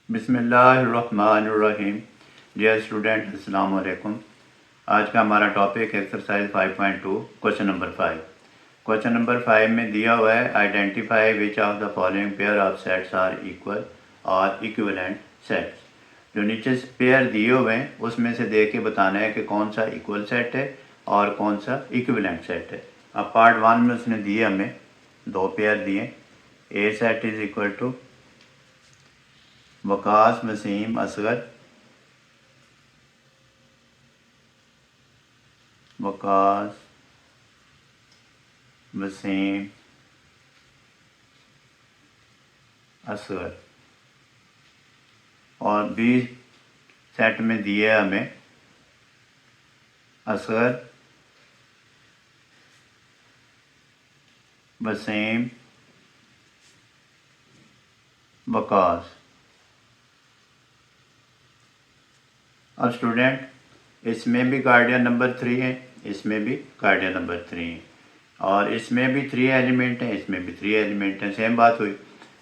बिस्मिल्लाहिर्रहमानिर्रहीम। Dear student, अस्सलाम वालेकुम। आज का हमारा topic exercise 5.2 question number 5। Question number 5 में दिया हुआ है identify which of the following pair of sets are equal और इक्विवेलेंट सेट्स। जो नीचे पेयर दिए हुए हैं उसमें से देख के बताना है कि कौन सा इक्वल सेट है और कौन सा इक्विवेलेंट सेट है। अब पार्ट 1 में उसने दिए हमें दो पेयर दिए। A set is equal to Waqas Waseem Asghar, Waqas Waseem Asghar, और बी सेट में दिए हमें असगर वसीम वकास। अब स्टूडेंट इसमें भी गार्डियन नंबर 3 है, इसमें भी गार्डियन नंबर 3 है, और इसमें भी 3 एलिमेंट हैं, इसमें भी 3 एलिमेंट हैं। सेम बात हुई।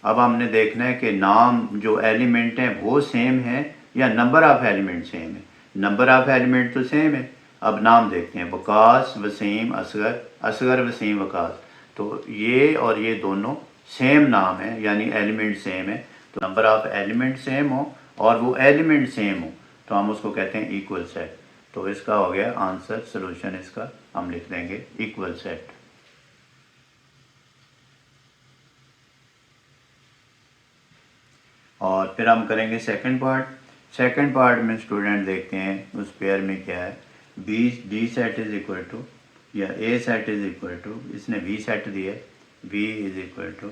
अब हमने देखना है कि नाम जो एलिमेंट हैं वो सेम है या नंबर ऑफ एलिमेंट सेम है। नंबर ऑफ एलिमेंट तो सेम है। अब नाम देखते हैं, वकास वसीम असगर, असगर वसीम वकास। तो ये और ये दोनों सेम नाम है, यानी एलिमेंट सेम है। तो नंबर ऑफ एलिमेंट सेम हो और वो एलिमेंट सेम हो तो हम उसको कहते हैं इक्वल सेट। तो इसका हो गया आंसर, सोल्यूशन इसका हम लिख देंगे इक्वल सेट। और फिर हम करेंगे सेकंड पार्ट। सेकंड पार्ट में स्टूडेंट देखते हैं उस पेयर में क्या है। B set is equal to या A set is equal to, इसने बी सेट दिया है, B is equal to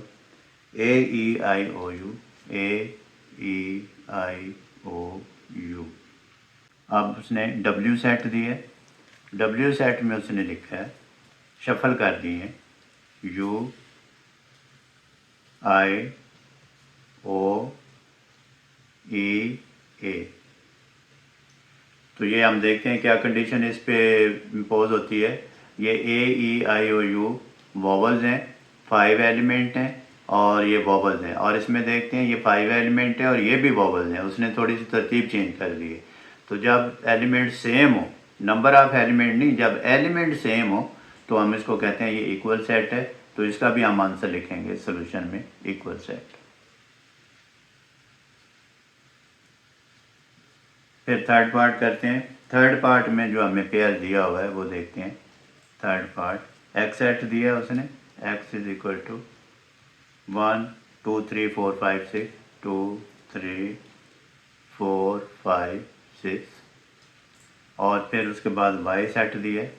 A E I O U, A E I O U. अब उसने डब्ल्यू सेट दिए, डब्ल्यू सेट में उसने लिखा है, शफल कर दिए हैं, यू आई ओ ई ए। तो ये हम देखते हैं क्या कंडीशन इस पे इम्पोज होती है। ये ए E I O you vowels हैं, 5 एलिमेंट हैं और ये वॉवल्स हैं, और इसमें देखते हैं ये 5 एलिमेंट है और ये भी वॉवल्स हैं। उसने थोड़ी सी तरतीब चेंज कर दी है। तो जब एलिमेंट सेम हो, नंबर ऑफ एलिमेंट नहीं, जब एलिमेंट सेम हो तो हम इसको कहते हैं ये इक्वल सेट है। तो इसका भी हम आंसर लिखेंगे सोल्यूशन में, इक्वल सेट। फिर थर्ड पार्ट करते हैं। थर्ड पार्ट में जो हमें पेयर दिया हुआ है वो देखते हैं। थर्ड पार्ट एक्स सेट दिया है उसने, एक्स इज इक्वल टू 1 2 3 4 5 6, 2 3 4 5 6, और फिर उसके बाद वाई सेट दिया है।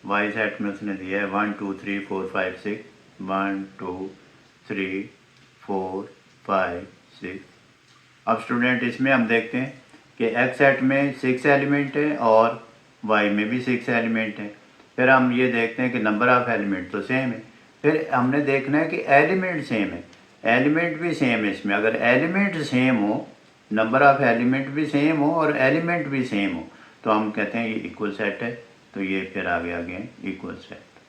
वाई सेट में उसने दिया है 1 2 3 4 5 6, 1 2 3 4 5 6। अब स्टूडेंट इसमें हम देखते हैं कि एक्स सेट में 6 एलिमेंट है और वाई में भी 6 एलिमेंट है। फिर हम ये देखते हैं कि नंबर ऑफ एलिमेंट तो सेम है। फिर हमने देखना है कि एलिमेंट सेम है, एलिमेंट भी सेम है इसमें। अगर एलिमेंट सेम हो, नंबर ऑफ एलिमेंट भी सेम हो और एलिमेंट भी सेम हो तो हम कहते हैं ये इक्वल सेट है। तो ये फिर आगे इक्वल सेट।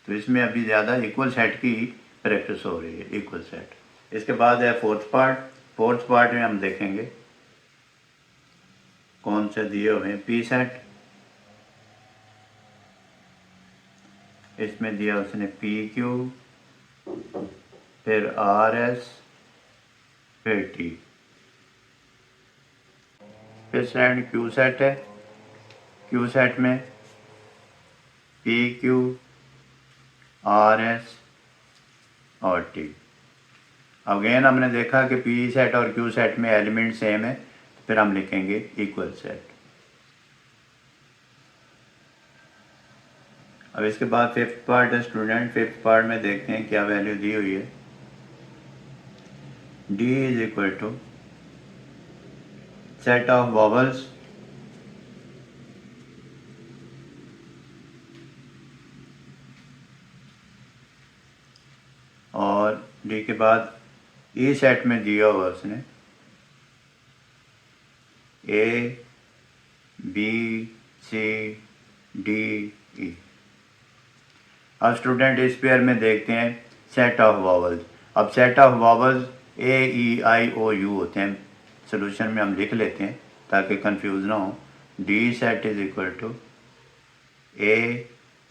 तो इसमें अभी ज़्यादा इक्वल सेट की प्रैक्टिस हो रही है, इक्वल सेट। इसके बाद है फोर्थ पार्ट। फोर्थ पार्ट में हम देखेंगे कौन से दिए हुए हैं। पी सेट, इसमें दिया उसने पी क्यू, फिर आर एस, फिर टी। फिर सेट क्यू सेट है, क्यू सेट में पी क्यू आर एस और टी। अगेन हमने देखा कि पी सेट और क्यू सेट में एलिमेंट सेम है, फिर हम लिखेंगे इक्वल सेट। अब इसके बाद फिफ्थ पार्ट है स्टूडेंट। फिफ्थ पार्ट में देखते हैं क्या वैल्यू दी हुई है। D is equal to set of vowels और डी के बाद ई सेट में दिया हुआ उसने A B C D E. अब स्टूडेंट इस पेयर में देखते हैं सेट ऑफ वॉवल्स। अब set of vowels A E I O U होते हैं, सोल्यूशन में हम लिख लेते हैं ताकि कंफ्यूज ना हो। D set is equal to A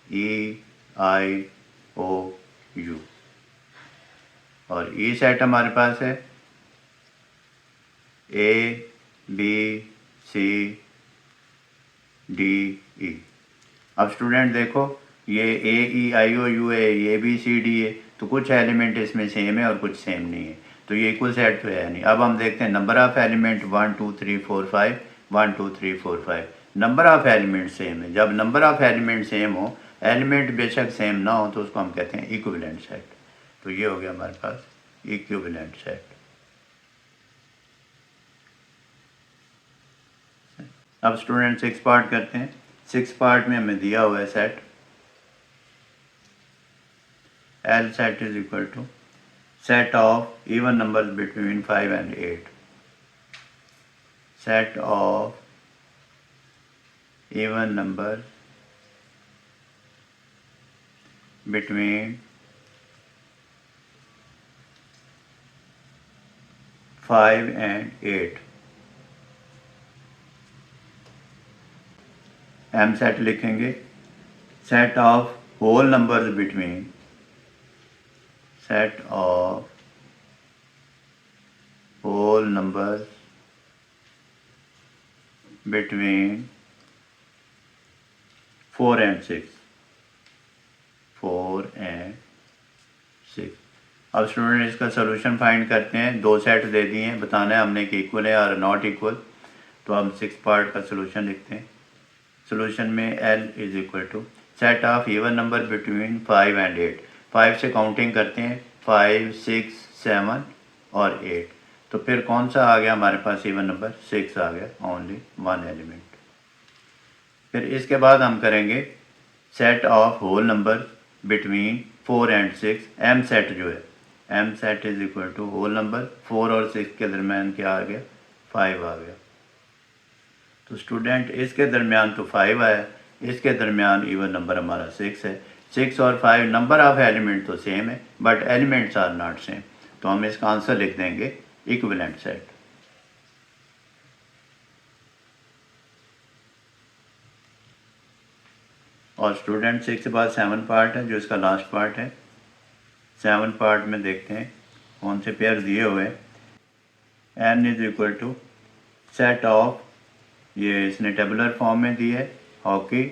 E I O U, और ई सेट हमारे पास है A B C D E. अब स्टूडेंट देखो, ये ए ई आई ओ यू है, ये बी सी डी है, तो कुछ एलिमेंट इसमें सेम है और कुछ सेम नहीं है, तो ये इक्वल सेट तो है नहीं। अब हम देखते हैं number of element 1 2 3 4 5, 1 2 3 4 5, number of element same है। जब नंबर ऑफ एलिमेंट सेम हो, एलिमेंट बेशक सेम ना हो, तो उसको हम कहते हैं इक्विवेलेंट सेट। तो ये हो गया हमारे पास इक्विवेलेंट सेट। अब स्टूडेंट 6 पार्ट करते हैं। 6 पार्ट में हमें दिया हुआ है set L set is equal to set of even numbers between 5 and 8. Set of even numbers between 5 and 8. M set लिखेंगे। Set of whole numbers between set of whole numbers between 4 and 6, 4 and 6। अब student इसका solution find करते हैं। दो set दे दिए हैं, बताना है हमने कि इक्वल है और नॉट इक्वल। तो हम 6 पार्ट का सॉल्यूशन लिखते हैं। सॉल्यूशन में L is equal to set of even number between 5 and 8। 5 से काउंटिंग करते हैं, 5 6 7 और 8, तो फिर कौन सा आ गया हमारे पास इवन नंबर? 6 आ गया, ओनली 1 एलिमेंट। फिर इसके बाद हम करेंगे set of whole number between 4 and 6। M set जो है, M set is equal to whole number 4 और 6 के दरमियान क्या आ गया? 5 आ गया। तो स्टूडेंट इसके दरमियान तो 5 आया, इसके दरमियान इवन नंबर हमारा 6 है। 6 और 5 नंबर ऑफ एलिमेंट तो सेम है, but elements are not same, तो हम इसका आंसर लिख देंगे इक्विवेलेंट सेट। और स्टूडेंट 6 के बाद 7 पार्ट है, जो इसका लास्ट पार्ट है। 7 पार्ट में देखते हैं कौन से पेयर दिए हुए हैं। N is equal to set of, ये इसने टेबुलर फॉर्म में दी है, हॉकी,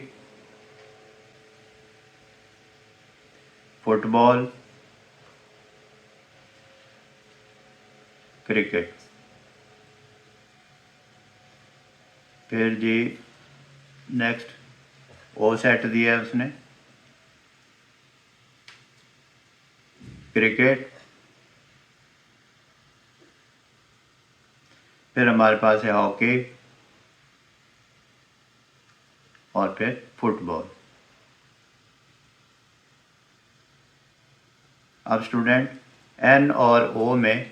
फुटबॉल, क्रिकेट। फिर जी नेक्स्ट ओ सेट दिया है उसने, क्रिकेट। फिर हमारे पास है हॉकी और फिर फुटबॉल। अब स्टूडेंट एन और ओ में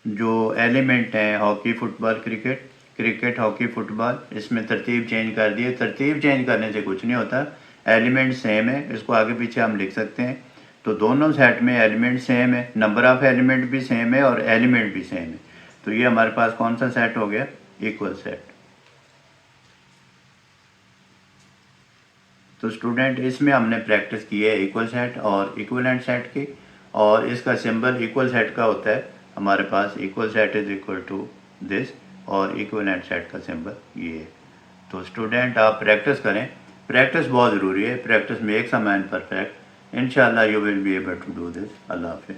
जो एलिमेंट हैं, hockey football cricket, cricket hockey football, इसमें तरतीब चेंज कर दी है। तरतीब चेंज करने से कुछ नहीं होता, एलिमेंट सेम है, इसको आगे पीछे हम लिख सकते हैं। तो दोनों सेट में एलिमेंट सेम है, नंबर ऑफ एलिमेंट भी सेम है और एलिमेंट भी सेम है, तो ये हमारे पास कौन सा सेट हो गया? Equal set. तो स्टूडेंट इसमें हमने प्रैक्टिस की है इक्वल सेट और इक्विवेलेंट सेट की, और इसका सिंबल इक्वल सेट का होता है हमारे पास, equal set is equal to this, और इक्विवेलेंट सेट का सिंबल ये है। तो स्टूडेंट आप प्रैक्टिस करें, प्रैक्टिस बहुत ज़रूरी है, practice makes a man perfect. इंशाल्लाह you will be able to do this. Allah हाफिज़।